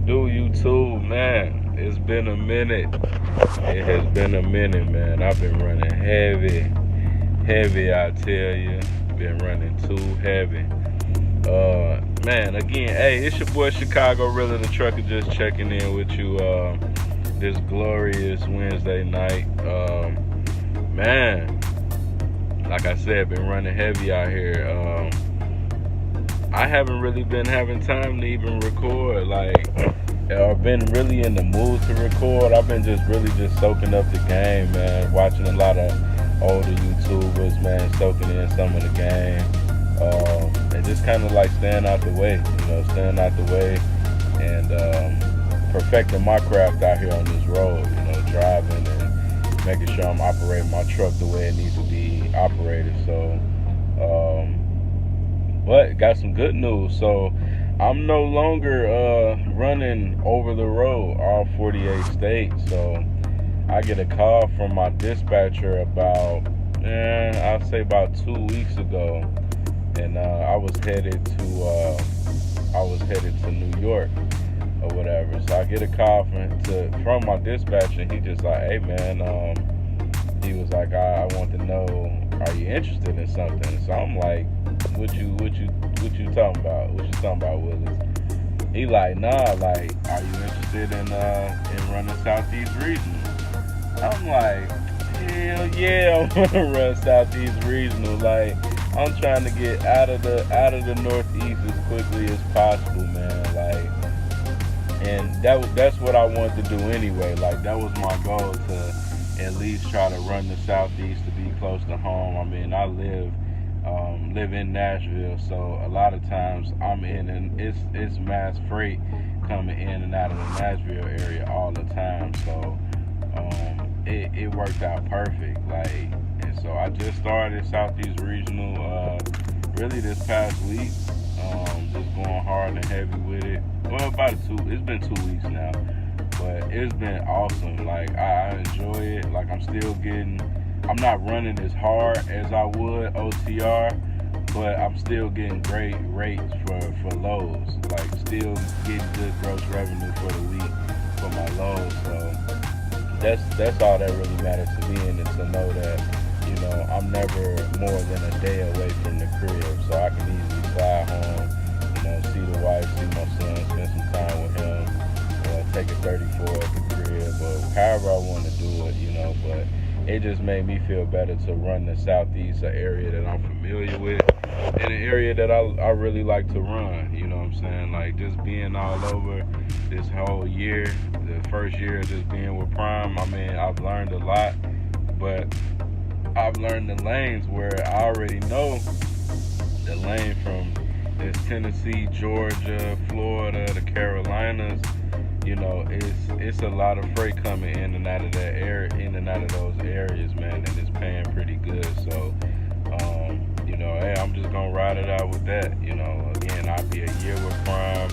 do, YouTube, man? It's been a minute. It has been a minute, man. I've been running heavy, I tell you. Been running too heavy. Man, again, hey, it's your boy Chicago Real the Trucker just checking in with you this glorious Wednesday night. Man, like I said, been running heavy out here. I haven't really been having time to even record. Like, I've been really in the mood to record. I've been just really just soaking up the game, man. Watching a lot of older YouTubers, man, soaking in some of the game. And just kind of like staying out the way, staying out the way and perfecting my craft out here on this road, driving and making sure I'm operating my truck the way it needs to be operated. So, but got some good news. So I'm no longer running over the road all 48 states. So I get a call from my dispatcher about, I'll say about 2 weeks ago, and I was headed to New York or whatever. So I get a call from my dispatcher, and he just like, hey man, he was like, I want to know, are you interested in something? So I'm like, what you talking about? What you talking about, Willis? He like, nah, like, are you interested in running Southeast Regional? I'm like, hell yeah, I wanna run Southeast Regional. Like, I'm trying to get out of the Northeast as quickly as possible, man. Like, and that's what I wanted to do anyway. Like, that was my goal, to at least try to run the Southeast, to be close to home. I mean, I live in Nashville, so a lot of times I'm in, and it's mass freight coming in and out of the Nashville area all the time. So it worked out perfect. Like, and so I just started Southeast Regional really this past week. Just going hard and heavy with it. Well, it's been 2 weeks now, but it's been awesome. Like, I enjoy it. Like, I'm not running as hard as I would OTR, but I'm still getting great rates for loads. Like, still getting good gross revenue for the week for my loads. So that's all that really matters to me, and to know that I'm never more than a day away from the crib, so I can easily fly home, see the wife, see my son, spend some time with him, or take a 34 at the crib, or however I want to do it, but it just made me feel better to run the Southeast, an area that I'm familiar with, and an area that I really like to run, you know what I'm saying? Like, just being all over this whole year, the first year of just being with Prime, I mean, I've learned a lot, but I've learned the lanes where I already know the lane from this Tennessee, Georgia, Florida, the Carolinas. It's a lot of freight coming in and out of that area, in and out of those areas, man, and it's paying pretty good. So, hey, I'm just gonna ride it out with that. Again, I'll be a year with Prime.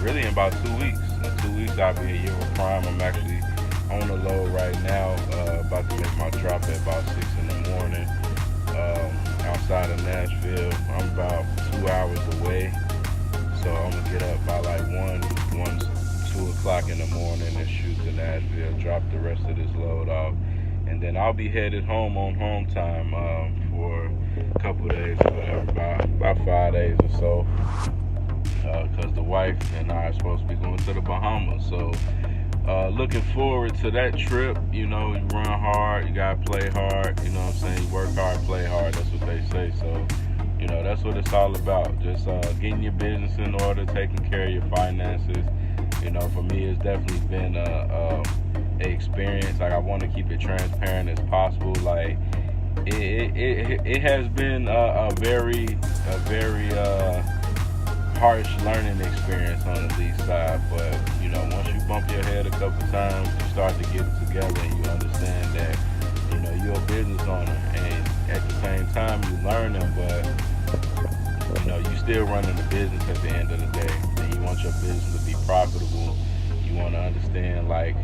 Really in about 2 weeks. In 2 weeks, I'll be a year with Prime. I'm actually on the load right now, about to make my drop at about 6 in the morning, outside of Nashville. I'm about 2 hours away, so I'm gonna get up by like 2 o'clock in the morning and shoot to Nashville, drop the rest of this load off, and then I'll be headed home on home time for a couple of days or whatever, about 5 days or so, because the wife and I are supposed to be going to the Bahamas. So looking forward to that trip. You run hard, you gotta play hard, you know what I'm saying? You work hard, play hard, that's what they say. So, that's what it's all about. Just getting your business in order, taking care of your finances. For me, it's definitely been a experience. Like, I want to keep it transparent as possible. Like, it has been a very harsh learning experience on the lease side, but once you bump your head a couple times, you start to get it together, and you understand that you're a business owner, and at the same time you learning, but you still running the business at the end of the day, and you want your business to be profitable. You want to understand like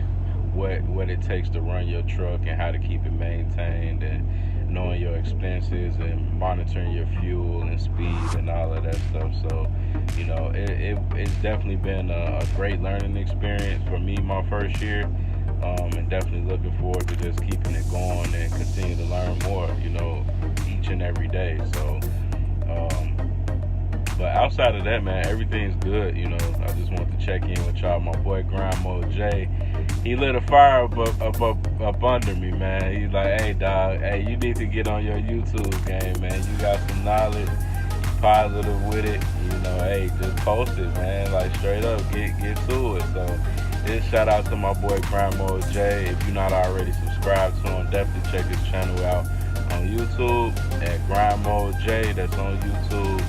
what it takes to run your truck and how to keep it maintained, and knowing your expenses and monitoring your fuel and speed and all of that stuff. So, you know, it's definitely been a great learning experience for me my first year, and definitely looking forward to just keeping it going and continue to learn more, you know, each and every day. So, but outside of that, man, everything's good. You know, I just want to check in with y'all. My boy Grind Mode J, he lit a fire up under me, man. He's like, hey, dog, hey, you need to get on your YouTube game, man. You got some knowledge, positive with it. You know, hey, just post it, man. Like, straight up, get to it. So, this shout out to my boy Grind Mode J. If you're not already subscribed to him, definitely check his channel out on YouTube at Grind Mode J. That's on YouTube.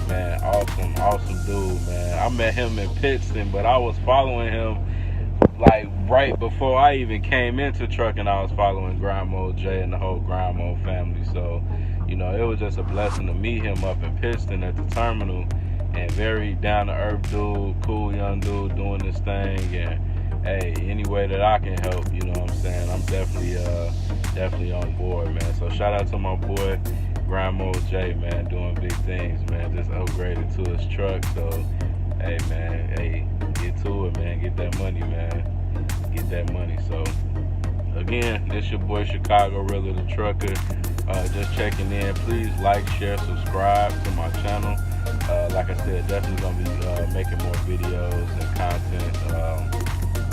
Man, awesome dude, man. I met him in Pittston, but I was following him like right before I even came into trucking. I was following Grind Mode J and the whole Grind Mode family. So, you know, it was just a blessing to meet him up in Pittston at the terminal. And very down to earth dude, cool young dude doing this thing. And hey, any way that I can help, you know what I'm saying? I'm definitely on board, man. So shout out to my boy Grind Mode J, man, doing big things, man. Just upgraded to his truck. So, hey, man, hey, get to it, man. Get that money, man. Get that money. So, again, this your boy Chicago Realtor the Trucker. Just checking in. Please like, share, subscribe to my channel. Like I said, definitely gonna be making more videos and content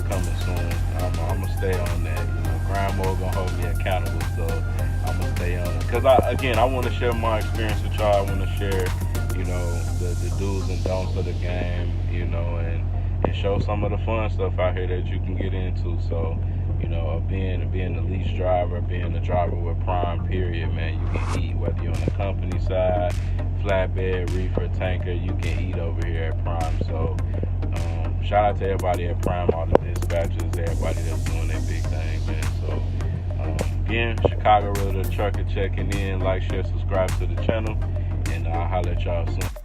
coming soon. I'm gonna stay on that. You know, Grind Mode gonna hold me accountable, so I'm gonna stay on it. Cause I want to share my experience with y'all. I want to share, you know, the do's and don'ts of the game, you know, and show some of the fun stuff out here that you can get into. So, you know, being the lease driver, being the driver with Prime, period, man, you can eat whether you're on the company side, flatbed, reefer, tanker, you can eat over here at Prime. So, shout out to everybody at Prime, all the dispatchers, everybody that's doing their big thing, man. So, again, Chicago Realtor Trucker checking in. Like, share, subscribe to the channel, and I'll holler at y'all soon.